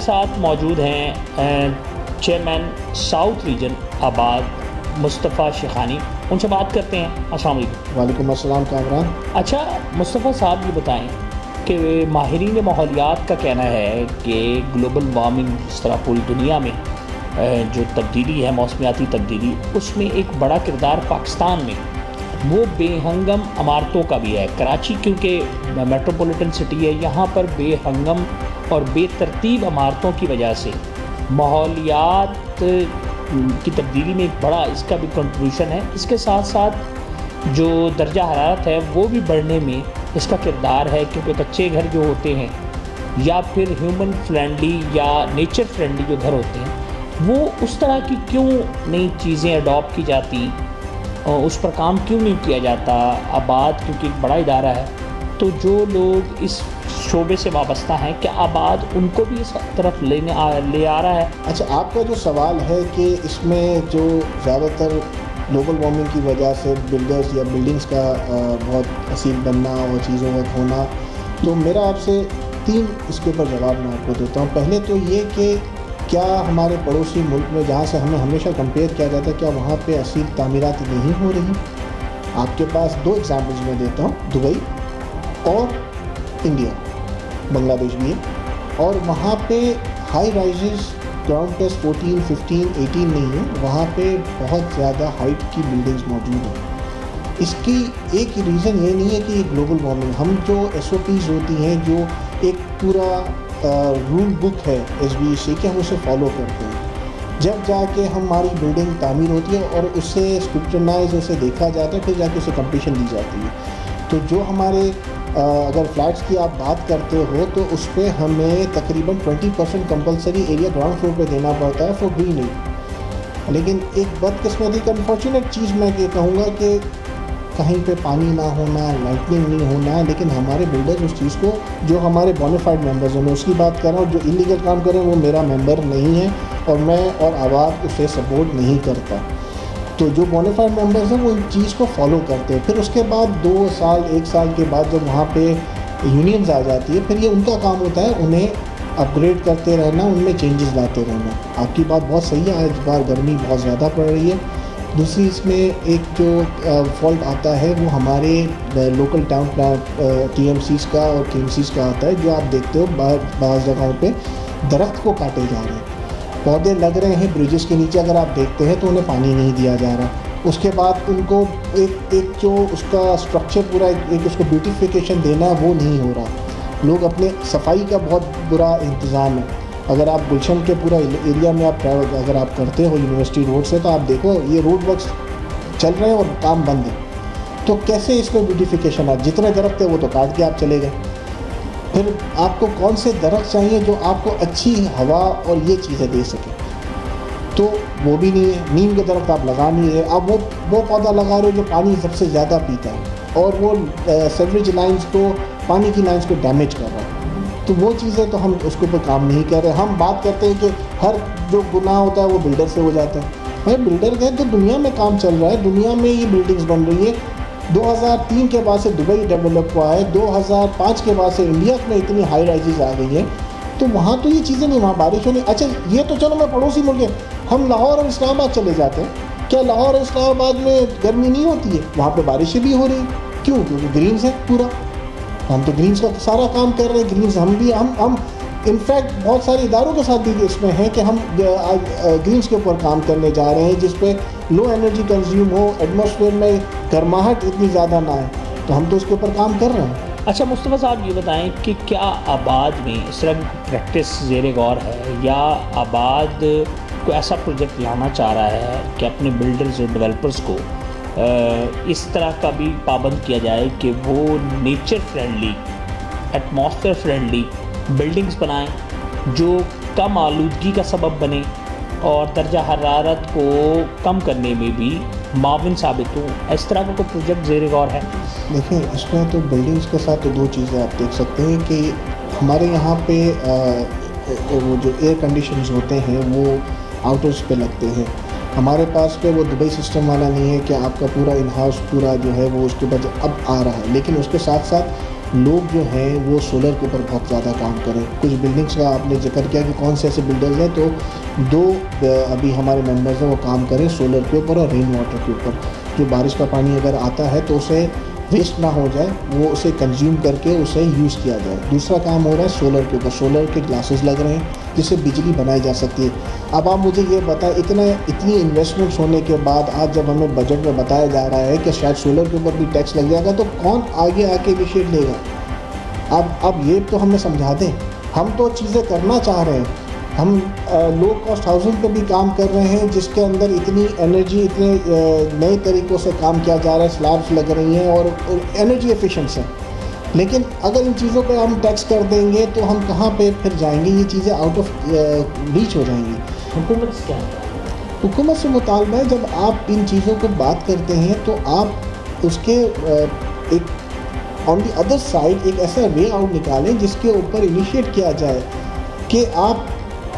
साथ मौजूद हैं चेयरमैन साउथ रीजन आबाद मुस्तफ़ा शेखानी। उनसे बात करते हैं। अस्सलाम वालेकुम। वालेकुम अस्सलाम कामरान। अच्छा मुस्तफ़ा साहब, ये बताएं कि माहिरीन माहौलियात का कहना है कि ग्लोबल वार्मिंग जिस तरह पूरी दुनिया में जो तब्दीली है, मौसमियाती तब्दीली, उसमें एक बड़ा किरदार पाकिस्तान में वो बेहंगम इमारतों का भी है। कराची क्योंकि मेट्रोपॉलिटन सिटी है, यहाँ पर बेहंगम और बेतरतीब इमारतों की वजह से माहौलियात की तब्दीली में एक बड़ा इसका भी कंट्रीब्यूशन है। इसके साथ साथ जो दर्जा हरारत है वो भी बढ़ने में इसका किरदार है, क्योंकि कच्चे घर जो होते हैं या फिर ह्यूमन फ्रेंडली या नेचर फ्रेंडली जो घर होते हैं, वो उस तरह की क्यों नई चीज़ें अडॉप्ट की जाती और उस पर काम क्यों नहीं किया जाता। आबाद क्योंकि एक बड़ा इदारा है, तो जो लोग इस शोबे से वाबस्ता हैं, क्या आबाद उनको भी इस तरफ ले आ रहा है? अच्छा, आपका जो सवाल है कि इसमें जो ज़्यादातर ग्लोबल वार्मिंग की वजह से बिल्डर्स या बिल्डिंग्स का बहुत असील बनना और चीज़ों का खोना, तो मेरा आपसे 3 इसके ऊपर जवाब मैं आपको देता हूँ। पहले तो ये कि क्या हमारे पड़ोसी मुल्क में, जहाँ से हमें हमेशा कंपेयर किया जाता है, क्या वहाँ पे असील तामीरात नहीं हो रही? आपके पास 2 एग्जाम्पल्स मैं देता हूँ, दुबई और इंडिया, बांग्लादेश भी है। और वहाँ पे हाई राइजेस ग्राउंड प्लस 14, 15, 18 नहीं है, वहाँ पे बहुत ज़्यादा हाइट की बिल्डिंग्स मौजूद हैं। इसकी एक रीज़न ये नहीं है कि ग्लोबल वार्मिंग, हम जो SOPs होती हैं, जो एक पूरा रूल बुक है SBEC की, हम उसे फॉलो करते हैं। जब जाके हमारी बिल्डिंग तामीर होती है और उससे स्क्रूटनाइज उसे देखा जाता है, फिर जाके उसे कंप्लीशन दी जाती है। तो जो हमारे अगर फ्लैट्स की आप बात करते हो तो उस पर हमें तकरीबन 20% कंपलसरी एरिया ग्राउंड फ्लोर पे देना पड़ता है फॉर ग्रीनरी। लेकिन एक बदकिस्मती का अनफॉर्चुनेट चीज़ मैं ये कहूँगा कि कहीं पे पानी ना होना, लाइटनिंग नहीं होना, लेकिन हमारे बिल्डर्स उस चीज़ को, जो हमारे बोनाफाइड मेंबर्स हैं, मैं उसकी बात कर रहा हूँ, जो इलीगल काम कर रहे हैं वो मेरा मेंबर नहीं है और मैं और आबाद उसे सपोर्ट नहीं करता। तो जो बोनाफाइड मेंबर्स हैं वो इन चीज़ को फॉलो करते हैं। फिर उसके बाद 2 साल 1 साल के बाद जब वहाँ पे यूनियंस आ जाती है, फिर ये उनका काम होता है उन्हें अपग्रेड करते रहना, उनमें चेंजेस लाते रहना। आपकी बात बहुत सही है, आज बार गर्मी बहुत ज़्यादा पड़ रही है। दूसरी इसमें एक जो फॉल्ट आता है वो हमारे लोकल टाउन प्लान TMCs का और KMCs का आता है, जो आप देखते हो बाज़ जगहों पे दरख्त को काटे जा रहे हैं, पौधे लग रहे हैं ब्रिजेस के नीचे, अगर आप देखते हैं तो उन्हें पानी नहीं दिया जा रहा। उसके बाद उनको एक जो उसका स्ट्रक्चर पूरा एक उसको ब्यूटिफिकेशन देना है वो नहीं हो रहा। लोग अपने सफाई का बहुत बुरा इंतज़ाम है। अगर आप गुलशन के पूरा एरिया में आप ट्रैवल अगर आप करते हो यूनिवर्सिटी रोड से, तो आप देखो ये रोड वर्क्स चल रहे हैं और काम बंद है। तो कैसे इसमें ब्यूटिफिकेशन है? जितने दरख्त है वो तो काट के आप चले गए। फिर आपको कौन से दरख्त चाहिए जो आपको अच्छी हवा और ये चीज़ें दे सके? तो वो भी नहीं है। नीम के दरख्त आप लगा नहीं रहे, आप वो पौधा लगा रहे हो जो पानी सबसे ज़्यादा पीता है और वो सीवरेज लाइन्स को, पानी की लाइन्स को डैमेज कर रहा है। तो वो चीज़ें तो हम उसके ऊपर काम नहीं कर रहे। हम बात करते हैं कि हर जो गुनाह होता है वो बिल्डर से हो जाता है। भाई बिल्डर का तो दुनिया में काम चल रहा है, दुनिया में ये बिल्डिंग्स बन रही है। 2003 के बाद से दुबई डेवलप हुआ है, 2005 के बाद से इंडिया में इतनी हाई राइजेस आ गई है, तो वहाँ तो ये चीज़ें नहीं, वहाँ बारिश होनी। अच्छा ये तो चलो मैं पड़ोसी मुल्क है, हम लाहौर और इस्लामाबाद चले जाते हैं, क्या लाहौर और इस्लामाबाद में गर्मी नहीं होती है? वहाँ पे बारिशें भी हो रही हैं। क्यों? क्योंकि ग्रीन्स है पूरा। हम तो ग्रीन्स का सारा काम कर रहे हैं। ग्रीन्स हम भी हम इनफैक्ट बहुत सारे इदारों के साथ भी इसमें है कि हम ग्रीन्स के ऊपर काम करने जा रहे हैं, जिस पे लो एनर्जी कंज्यूम हो, एटमॉस्फेयर में गर्माहट इतनी ज़्यादा ना है, तो हम तो उसके ऊपर काम कर रहे हैं। अच्छा मुस्तफ़ा साहब, ये बताएं कि क्या आबाद में इस तरह की प्रैक्टिस ज़ेरे गौर है, या आबाद को ऐसा प्रोजेक्ट लाना चाह रहा है कि अपने बिल्डर्स और डेवलपर्स को इस तरह का भी पाबंद किया जाए कि वो nature friendly, atmosphere friendly buildings बनाएं जो कम आलूदगी का सबब बने और दर्जा हरारत को कम करने में भी माविन साबित हो? इस तरह का कोई प्रोजेक्ट ज़ेरे गौर है? देखिए, इसमें तो बिल्डिंग्स के साथ तो 2 चीज़ें आप देख सकते हैं कि हमारे यहाँ पे वो जो एयर कंडीशंस होते हैं वो आउटर्स पे लगते हैं। हमारे पास पे वो दुबई सिस्टम वाला नहीं है कि आपका पूरा इन हाउस पूरा जो है वो उसके बाद अब आ रहा है, लेकिन उसके साथ साथ लोग जो हैं वो सोलर के ऊपर बहुत ज़्यादा काम करें। कुछ बिल्डिंग्स का आपने जिक्र किया कि कौन से ऐसे बिल्डर्स हैं, तो दो अभी हमारे मेंबर्स हैं वो काम करें सोलर के ऊपर और रेन वाटर के ऊपर। जो बारिश का पानी अगर आता है तो उसे वेस्ट ना हो जाए, वो उसे कंज्यूम करके उसे यूज़ किया जाए। दूसरा काम हो रहा है सोलर के ऊपर, सोलर के ग्लासेस लग रहे हैं जिससे बिजली बनाई जा सकती है। अब आप मुझे ये बताएं, इतनी इन्वेस्टमेंट्स होने के बाद आज जब हमें बजट में बताया जा रहा है कि शायद सोलर के ऊपर भी टैक्स लग जाएगा, तो कौन आगे आके इनिशिएट लेगा? अब ये तो हमें समझा दें। हम तो चीज़ें करना चाह रहे हैं, हम लो कॉस्ट हाउसिंग पे भी काम कर रहे हैं जिसके अंदर इतनी एनर्जी, इतने नए तरीक़ों से काम किया जा रहा है, स्लैब्स लग रही हैं और एनर्जी एफिशिएंट है। लेकिन अगर इन चीज़ों पे हम टैक्स कर देंगे तो हम कहाँ पे फिर जाएंगे? ये चीज़ें आउट ऑफ रीच हो जाएंगी। हुकूमत से क्या है? हुकूमत से मुतालबा है, जब आप इन चीज़ों को बात करते हैं तो आप उसके एक ऑन दी अदर साइड एक ऐसा वे आउट निकालें जिसके ऊपर इनिशिएट किया जाए कि आप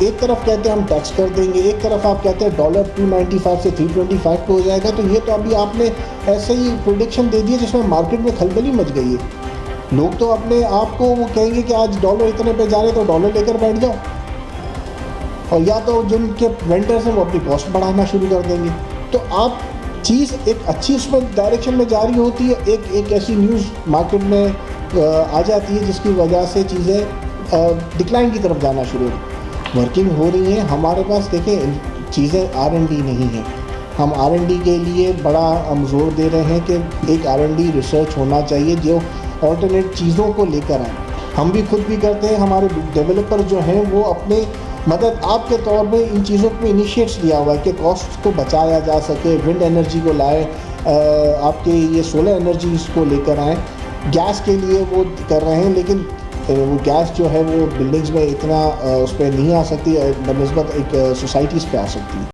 एक तरफ कहते हैं हम टैक्स कर देंगे, एक तरफ आप कहते हैं डॉलर 295 से 325 पे हो जाएगा। तो ये तो अभी आपने ऐसे ही प्रेडिक्शन दे दिया जिसमें मार्केट में खलबली मच गई है। लोग तो अपने आप को वो कहेंगे कि आज डॉलर इतने पे जा रहे तो डॉलर लेकर बैठ जाओ, और या तो जिनके वेंडर्स हैं वो अपनी कॉस्ट बढ़ाना शुरू कर देंगे। तो आप चीज़ एक अच्छी उसमें डायरेक्शन में जा रही होती है, एक ऐसी न्यूज़ मार्केट में आ जाती है जिसकी वजह से चीज़ें डिक्लाइन की तरफ जाना शुरू वर्किंग हो रही हैं। हमारे पास देखें चीज़ें R&D नहीं है, हम R&D के लिए बड़ा हम जोर दे रहे हैं कि एक R&D रिसर्च होना चाहिए जो ऑल्टरनेट चीज़ों को लेकर आए। हम भी खुद भी करते हैं, हमारे डेवलपर जो हैं वो अपने मदद आपके तौर पे इन चीज़ों पे इनिशिएट्स लिया हुआ है कि कॉस्ट को बचाया जा सके, विंड एनर्जी को लाए, आपके ये सोलर एनर्जी को लेकर आएँ। गैस के लिए वो कर रहे हैं, लेकिन वो गैस जो है वो बिल्डिंग्स में इतना उस पर नहीं आ सकती, बनिस्बत एक सोसाइटीज़ पे आ सकती है।